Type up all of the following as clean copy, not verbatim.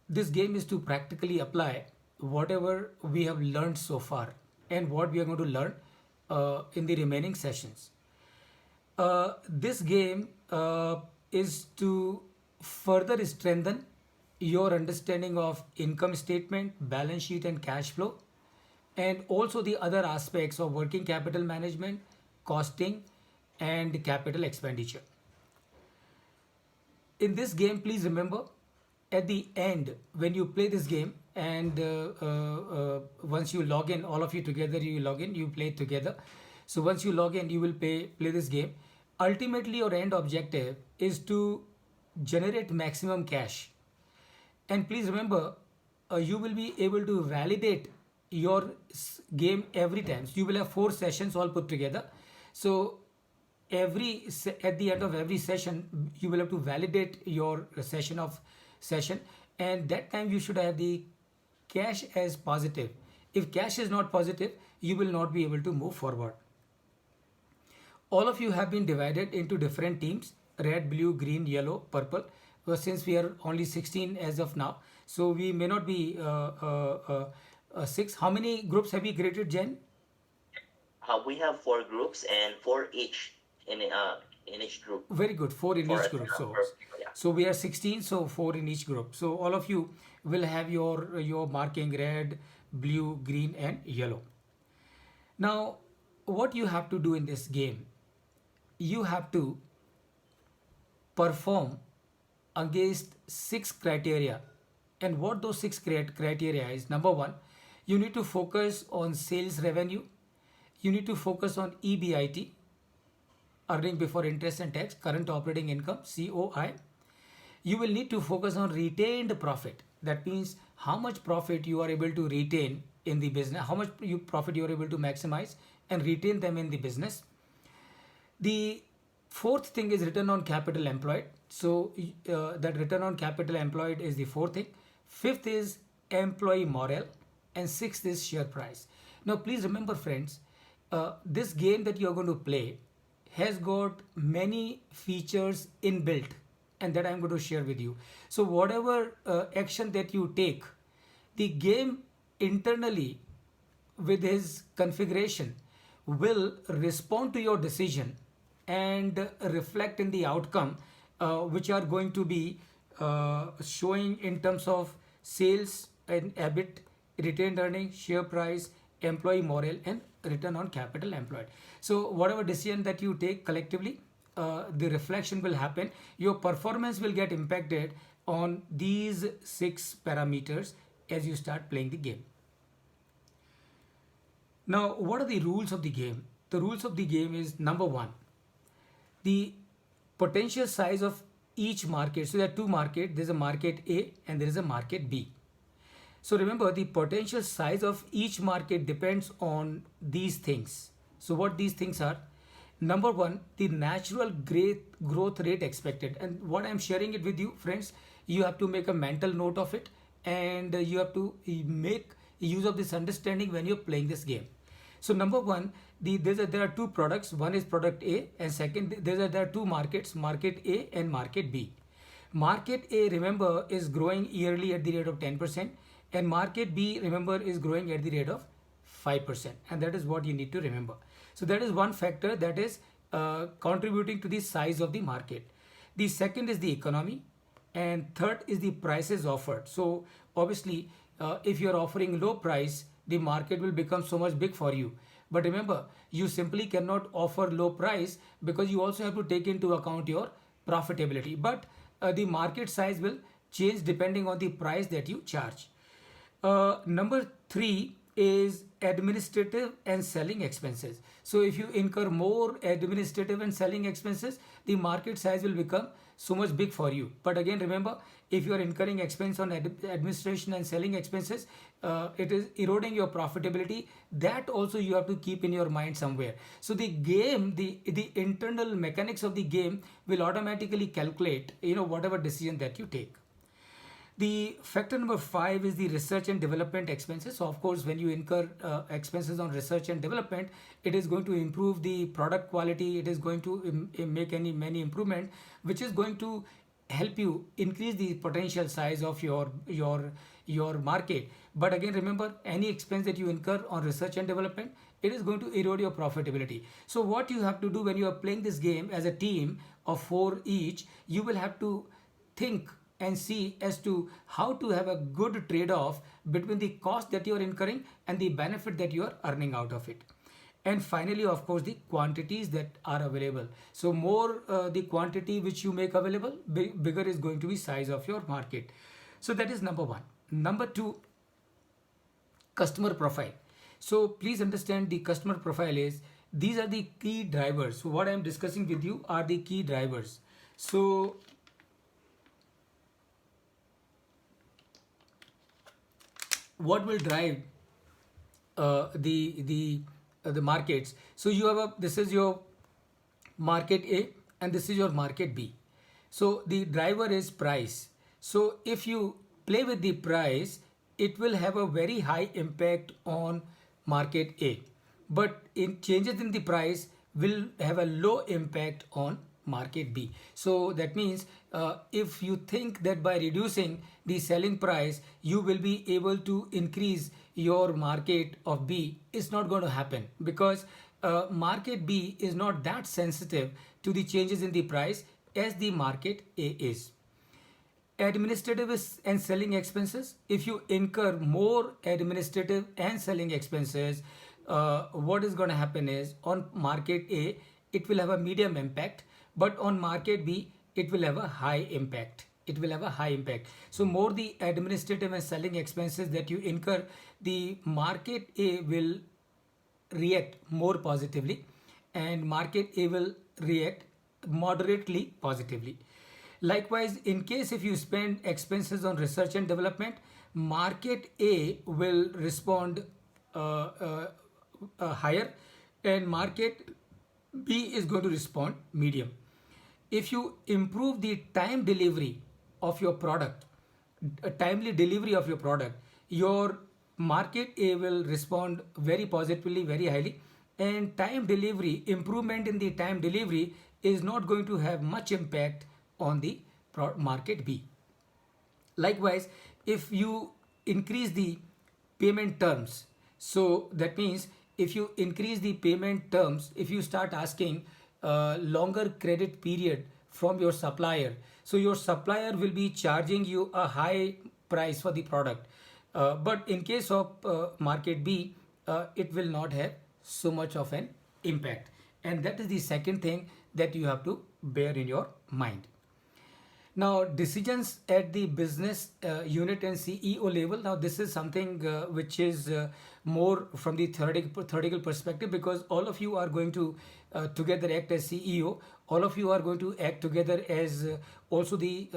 This game is to practically apply whatever we have learned so far and what we are going to learn in the remaining sessions. This game is to further strengthen your understanding of income statement, balance sheet, and cash flow, and also the other aspects of working capital management, costing, and capital expenditure. In this game, please remember, at the end when you play this game, and once you log in, all of you together, you log in, you play together. So once you log in, you will play this game. Ultimately, your end objective is to generate maximum cash. And please remember, you will be able to validate your game every time. So you will have 4 sessions all put together. So at the end of every session, you will have to validate your session, and that time you should have the cash as positive. If cash is not positive, you will not be able to move forward. All of you have been divided into different teams: red, blue, green, yellow, purple. Since we are only 16 as of now, so we may not be six. How many groups have we created, Jen? We have four groups and four each in each group Very good, four in for each a group. total So, of yeah. so we are 16, so four in each group. So all of you will have your marking: red, blue, green, and yellow. Now, what you have to do in this game, you have to perform against 6 criteria. And what those criteria is: number one, you need to focus on sales revenue, you need to focus on EBIT, earning before interest and tax, current operating income, COI. You will need to focus on retained profit. That means how much profit you are able to retain in the business, how much profit you are able to maximize and retain them in the business. The fourth thing is return on capital employed. So that return on capital employed is the fourth thing. Fifth is employee morale, and sixth is share price. Now please remember, friends, this game that you are going to play has got many features inbuilt, and that I'm going to share with you. So whatever action that you take, the game internally with his configuration will respond to your decision and reflect in the outcome, which are going to be showing in terms of sales and EBIT, retained earnings, share price, employee morale, and return on capital employed. So whatever decision that you take collectively, the reflection will happen. Your performance will get impacted on these 6 parameters as you start playing the game. Now, what are the rules of the game? The rules of the game is: number one, the potential size of each market. So there are two markets. There's a market A and there is a market B. So remember, the potential size of each market depends on these things. So what these things are: number one, the natural great growth rate expected. And what I'm sharing it with you, friends, you have to make a mental note of it, and you have to make use of this understanding when you're playing this game. So number one, there are two products. One is product A, and second, there are two markets: market A and market B. Market A, remember, is growing yearly at the rate of 10%, and market B, remember, is growing at the rate of 5%. And that is what you need to remember. So that is one factor that is contributing to the size of the market. The second is the economy, and third is the prices offered. So obviously, if you're offering low price, the market will become so much big for you. But remember, you simply cannot offer low price, because you also have to take into account your profitability. But the market size will change depending on the price that you charge. Number three is administrative and selling expenses. So if you incur more administrative and selling expenses, the market size will become so much big for you. But again, remember, if you are incurring expense on administration and selling expenses, it is eroding your profitability. That also you have to keep in your mind somewhere. So the game, the internal mechanics of the game will automatically calculate, whatever decision that you take. The factor number 5 is the research and development expenses. So of course, when you incur expenses on research and development, it is going to improve the product quality. It is going to make many improvement, which is going to help you increase the potential size of your market. But again, remember, any expense that you incur on research and development, it is going to erode your profitability. So what you have to do when you are playing this game as a team of 4 each, you will have to think and see as to how to have a good trade-off between the cost that you are incurring and the benefit that you are earning out of it. And finally, of course, the quantities that are available. So more the quantity which you make available, bigger is going to be size of your market. So that is number one. Number two, customer profile. So please understand, the customer profile is, these are the key drivers. So what I am discussing with you are the key drivers. So what will drive the markets? So you have this is your market A and this is your market B. So the driver is price. So if you play with the price, it will have a very high impact on market A, but in changes in the price will have a low impact on market B. So that means if you think that by reducing the selling price you will be able to increase your market of B, it's not going to happen, because market B is not that sensitive to the changes in the price as the market A is. Administrative and selling expenses. If you incur more administrative and selling expenses, what is going to happen is, on market A it will have a medium impact, but on market B it will have a high impact. It will have a high impact. So more the administrative and selling expenses that you incur, the market A will react more positively and market A will react moderately positively. Likewise, in case if you spend expenses on research and development, market A will respond higher and market B is going to respond medium. If you improve the time delivery of your product, timely delivery of your product, your market A will respond very positively, very highly, and time delivery, improvement in the time delivery is not going to have much impact on the market B. Likewise, if you increase the payment terms, so that means if you increase the payment terms, if you start asking longer credit period from your supplier, so your supplier will be charging you a high price for the product. But in case of market B, it will not have so much of an impact. And that is the second thing that you have to bear in your mind. Now, decisions at the business unit and CEO level. Now, this is something which is more from the theoretical perspective, because all of you are going to together act as CEO. All of you are going to act together as also the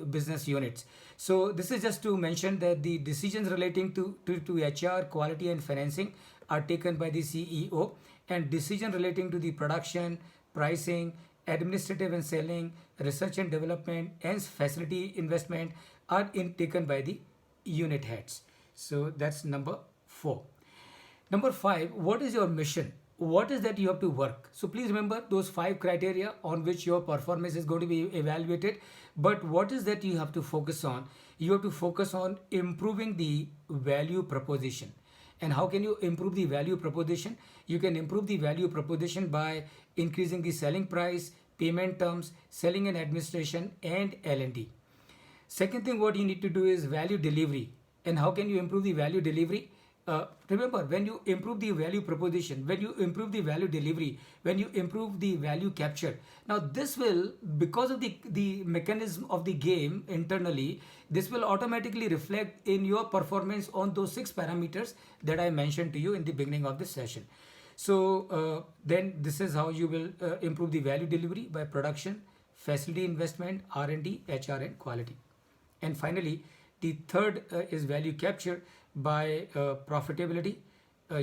business units. So this is just to mention that the decisions relating to HR, quality and financing are taken by the CEO, and decision relating to the production, pricing, administrative and selling, research and development and facility investment are taken by the unit heads. So that's number 4. Number 5, what is your mission? What is that you have to work? So please remember those 5 criteria on which your performance is going to be evaluated. But what is that you have to focus on? You have to focus on improving the value proposition. And how can you improve the value proposition? You can improve the value proposition by increasing the selling price, payment terms, selling and administration, and L&D. Second thing what you need to do is value delivery. And how can you improve the value delivery? Remember, when you improve the value proposition, when you improve the value delivery, when you improve the value capture, now this will, because of the mechanism of the game internally, this will automatically reflect in your performance on those 6 parameters that I mentioned to you in the beginning of this session. So then this is how you will improve the value delivery: by production, facility investment, R&D, HR and quality. And finally, the third is value capture by profitability,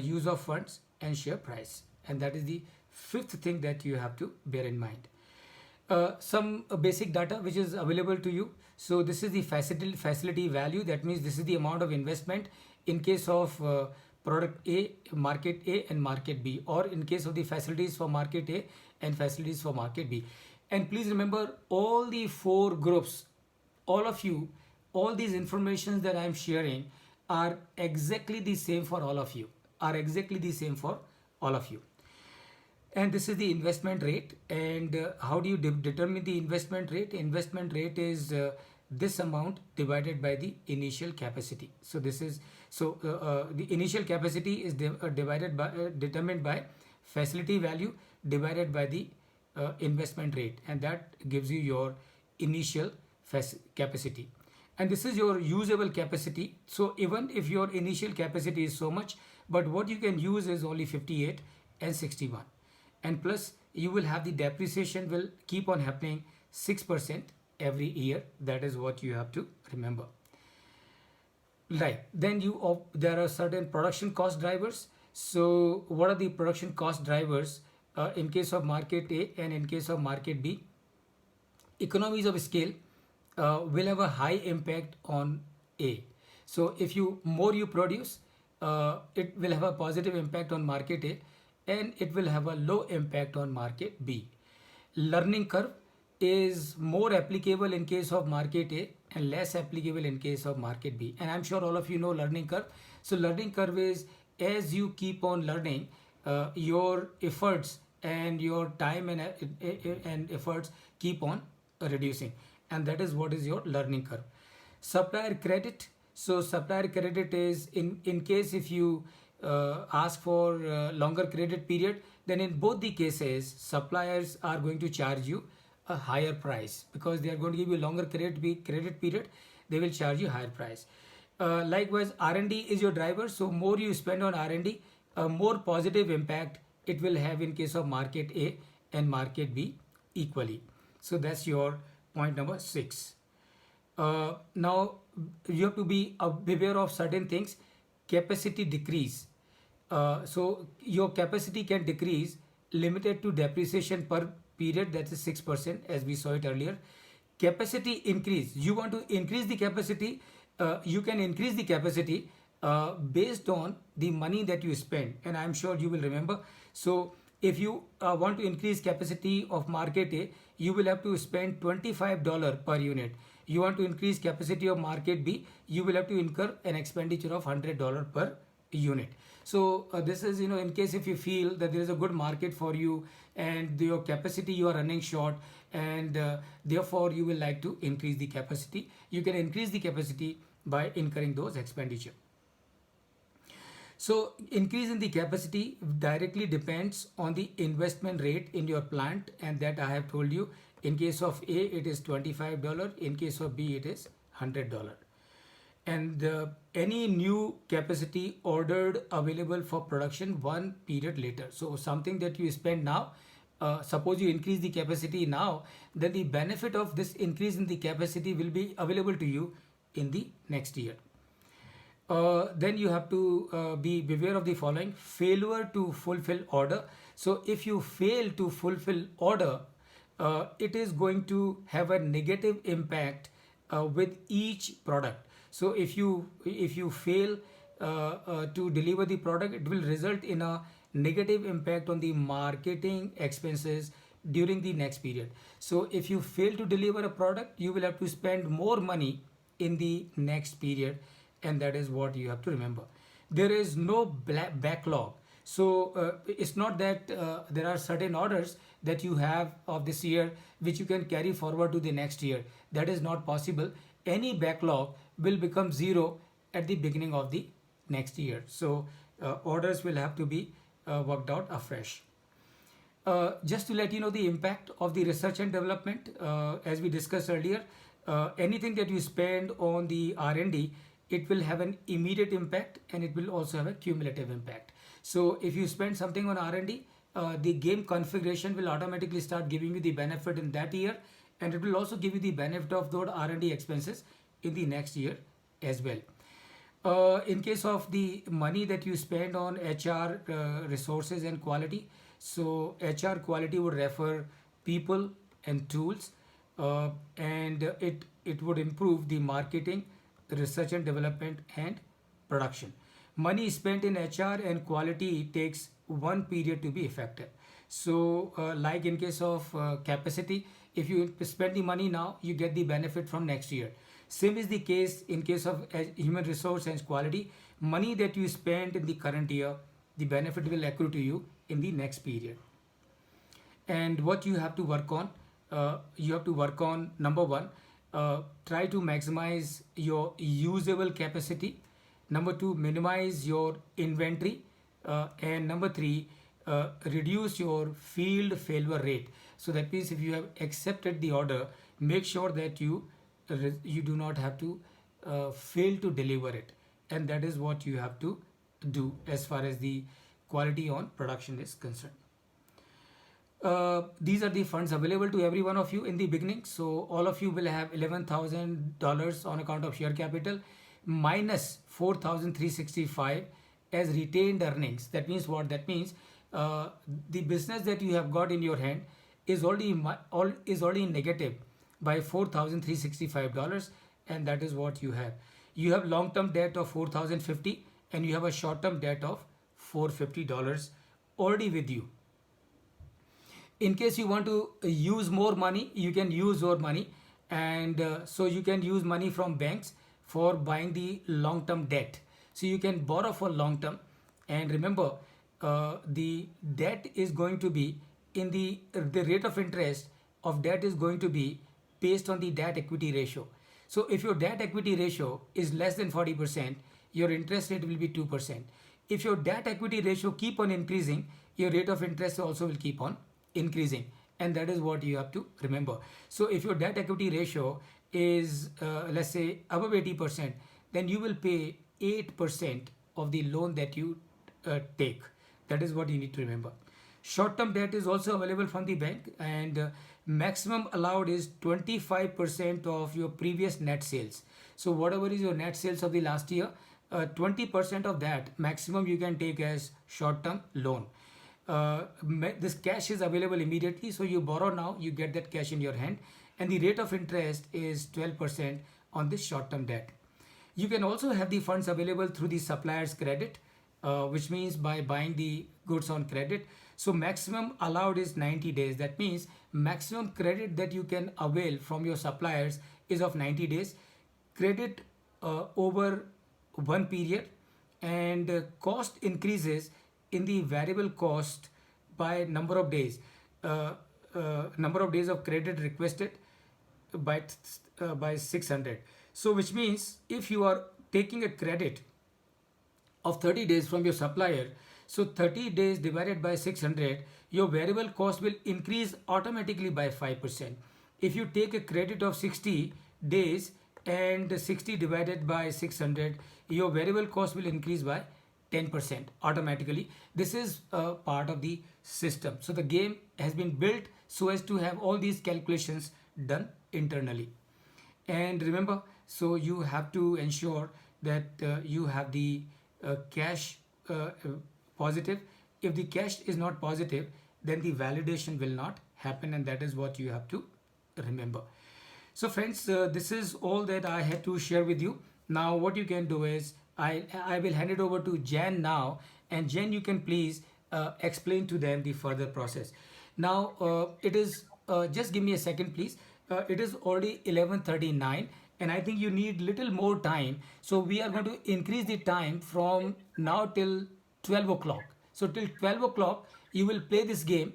use of funds and share price. And that is the 5th thing that you have to bear in mind. Some basic data which is available to you. So this is the facility value. That means this is the amount of investment in case of product A, market A and market B, or in case of the facilities for market A and facilities for market B. And please remember, all the four groups, all of you, all these informations that I'm sharing are exactly the same for all of you, are exactly the same for all of you. And this is the investment rate. And how do you determine the investment rate? Investment rate is this amount divided by the initial capacity. So this is, the initial capacity is determined by facility value divided by the investment rate, and that gives you your initial capacity. And this is your usable capacity. So even if your initial capacity is so much, but what you can use is only 58 and 61, and plus you will have the depreciation will keep on happening 6% every year. That is what you have to remember. Right, then there are certain production cost drivers. So what are the production cost drivers in case of market A and in case of market B? Economies of scale will have a high impact on A. So if you more you produce, it will have a positive impact on market A, and it will have a low impact on market B. Learning curve is more applicable in case of market A and less applicable in case of market B. And I'm sure all of you know learning curve. So learning curve is, as you keep on learning, your efforts and your time and efforts keep on reducing, and that is what is your learning curve. Supplier credit. So supplier credit is in case if you ask for longer credit period, then in both the cases suppliers are going to charge you a higher price, because they are going to give you longer credit period. They will charge you higher price. Likewise, R&D is your driver. So more you spend on R&D, more positive impact it will have in case of market A and market B equally. So that's your point number 6. Now you have to be aware of certain things. Capacity decrease. So your capacity can decrease limited to depreciation per period, that is 6%, as we saw it earlier. Capacity increase. You want to increase the capacity. You can increase the capacity based on the money that you spend, and I'm sure you will remember. So if you want to increase capacity of market A, you will have to spend $25 per unit. You want to increase capacity of market B, you will have to incur an expenditure of $100 per unit. So this is, in case if you feel that there is a good market for you and your capacity you are running short, and therefore you will like to increase the capacity, you can increase the capacity by incurring those expenditure. So increase in the capacity directly depends on the investment rate in your plant, and that I have told you. In case of A it is $25, in case of B it is $100. And any new capacity ordered available for production one period later. So something that you spend now, suppose you increase the capacity now, then the benefit of this increase in the capacity will be available to you in the next year. Then you have to be beware of the following: failure to fulfill order. So if you fail to fulfill order, it is going to have a negative impact with each product. So if you fail to deliver the product, it will result in a negative impact on the marketing expenses during the next period. So if you fail to deliver a product, you will have to spend more money in the next period, and that is what you have to remember. There is no backlog. So it's not that there are certain orders that you have of this year which you can carry forward to the next year. That is not possible. Any backlog will become zero at the beginning of the next year. So orders will have to be worked out afresh. Just to let you know the impact of the research and development, as we discussed earlier, anything that you spend on the R&D, it will have an immediate impact, and it will also have a cumulative impact. So if you spend something on R&D, the game configuration will automatically start giving you the benefit in that year, and it will also give you the benefit of those R&D expenses in the next year as well. In case of the money that you spend on HR resources and quality, so HR quality would refer people and tools, and it would improve the marketing, research and development, and production. Money spent in HR and quality takes one period to be effective. So like in case of capacity, if you spend the money now, you get the benefit from next year. Same is the case in case of human resource and quality. Money that you spend in the current year, the benefit will accrue to you in the next period. And what you have to work on, you have to work on number one, try to maximize your usable capacity. Number two, minimize your inventory. And number three, reduce your field failure rate. So that means if you have accepted the order, make sure that you do not have to fail to deliver it. And that is what you have to do as far as the quality on production is concerned. These are the funds available to every one of you in the beginning. So all of you will have $11,000 on account of share capital minus 4,365 as retained earnings. That means what? That means the business that you have got in your hand is already negative by $4,365, and that is what you have. You have long-term debt of 4,050 and you have a short-term debt of $450 already with you. In case you want to use more money, you can use your money, and so you can use money from banks for buying the long term debt. So you can borrow for long term, and remember, the debt is going to be in the rate of interest of debt is going to be based on the debt equity ratio. So if your debt equity ratio is less than 40%, your interest rate will be 2%. If your debt equity ratio keep on increasing, your rate of interest also will keep on increasing, and that is what you have to remember. So if your debt equity ratio is let's say above 80%, then you will pay 8% of the loan that you take. That is what you need to remember. Short term debt is also available from the bank, and maximum allowed is 25% of your previous net sales. So whatever is your net sales of the last year, 20% of that maximum you can take as short term loan. This cash is available immediately, so you borrow now, you get that cash in your hand, and the rate of interest is 12% on this short term debt. You can also have the funds available through the supplier's credit, which means by buying the goods on credit. So maximum allowed is 90 days. That means maximum credit that you can avail from your suppliers is of 90 days. Credit over one period, and cost increases in the variable cost by number of days. Number of days of credit requested by 600. So which means if you are taking a credit of 30 days from your supplier, so 30 days divided by 600, your variable cost will increase automatically by 5%. If you take a credit of 60 days and 60 divided by 600, your variable cost will increase by 10% automatically. This is a part of the system. So the game has been built so as to have all these calculations done internally. And remember, so you have to ensure that you have the cash positive. If the cash is not positive, then the validation will not happen, and that is what you have to remember. So friends, this is all that I had to share with you. Now what you can do is I will hand it over to Jan now, and Jan, you can please explain to them the further process. Now it is just give me a second please. It is already 11:39, and I think you need little more time. So we are going to increase the time from now till 12 o'clock. So till 12 o'clock you will play this game,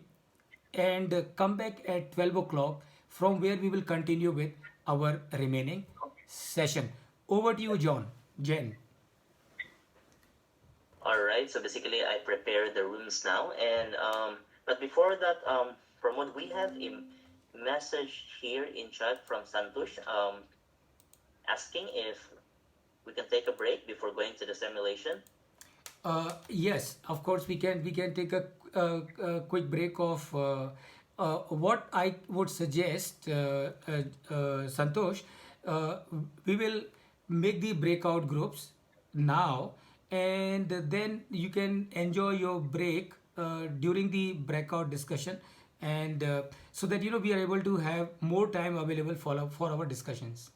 and come back at 12 o'clock, from where we will continue with our remaining session. Over to you, Jen. All right. So basically, I prepare the rooms now, and but before that, Pramod, we have a message here in chat from Santosh, asking if we can take a break before going to the simulation. Yes, of course we can take a quick break of what I would suggest, Santosh. We will make the breakout groups now, and then you can enjoy your break during the breakout discussion, and so that we are able to have more time available for our discussions.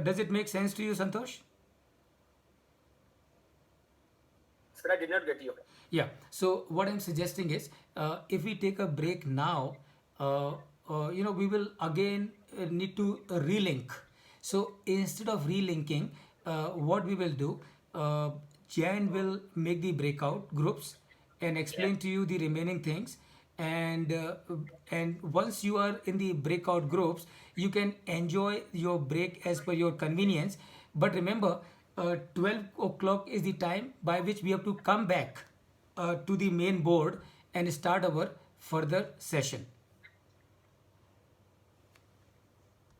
Does it make sense to you, Santosh? but I did not get you. Yeah. So what I'm suggesting is, if we take a break now, we will again need to relink. So instead of relinking, what we will do, Jan will make the breakout groups and explain to you the remaining things. And once you are in the breakout groups, you can enjoy your break as per your convenience. But remember, 12 o'clock is the time by which we have to come back to the main board and start our further session.